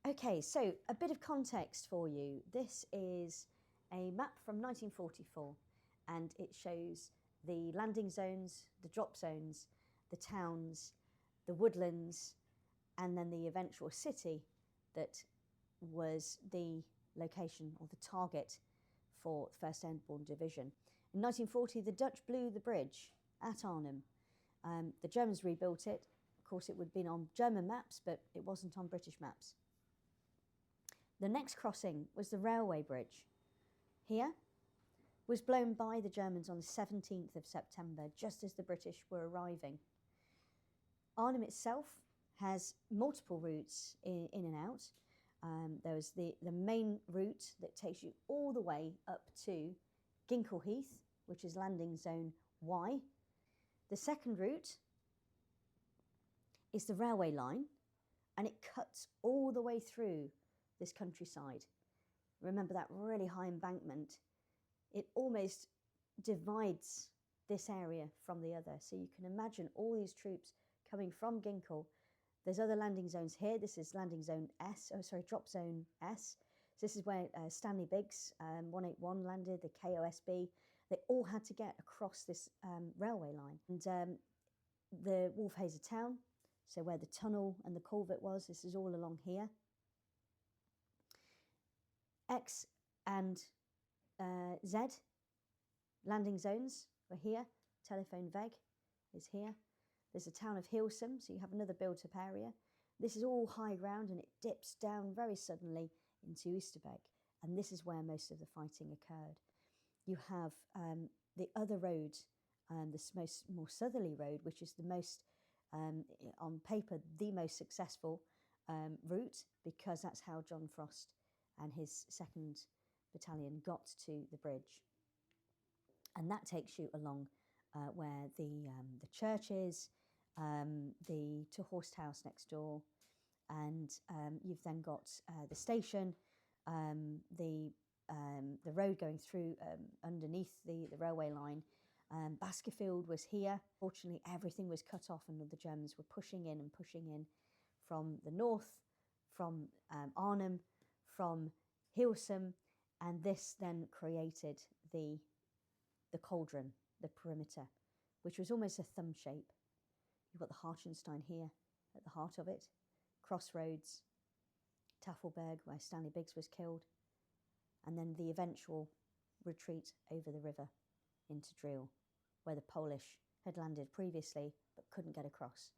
Okay, so a bit of context for you. This is a map from 1944 and it shows the landing zones, the drop zones, the towns, the woodlands, and then the eventual city that was the location or the target for the 1st Airborne Division. In 1940, the Dutch blew the bridge at Arnhem. The Germans rebuilt it. Of course, it would have been on German maps, but it wasn't on British maps. The next crossing was the railway bridge. Here was blown by the Germans on the 17th of September, just as the British were arriving. Arnhem itself has multiple routes in and out. There was the main route that takes you all the way up to Ginkle Heath, which is landing zone Y. The second route is the railway line, and it cuts all the way through this countryside. Remember that really high embankment? It almost divides this area from the other. So you can imagine all these troops coming from Ginkle. There's other landing zones here. This is landing zone S, drop zone S. So this is where Stanley Biggs 181 landed, the KOSB. They all had to get across this railway line. And the Wolfhazer town, so where the tunnel and the culvert was, this is all along here. X and Z landing zones were here. Telephone Weg is here. There's the town of Hilsum, so you have another built-up area. This is all high ground and it dips down very suddenly into Oosterbeek, and this is where most of the fighting occurred. You have the other road, the more southerly road, which is the most, on paper, the most successful route, because that's how John Frost and his 2nd Battalion got to the bridge. And that takes you along where the church is, the two-horsed house next door, and you've then got the station, the road going through underneath the railway line. Baskerville was here. Fortunately, everything was cut off and the Germans were pushing in from the north, from Arnhem, from Hilsum, and this then created the cauldron, the perimeter, which was almost a thumb shape. You've got the Hartenstein here at the heart of it, Crossroads, Tafelberg, where Stanley Biggs was killed, and then the eventual retreat over the river into Driel, where the Polish had landed previously but couldn't get across.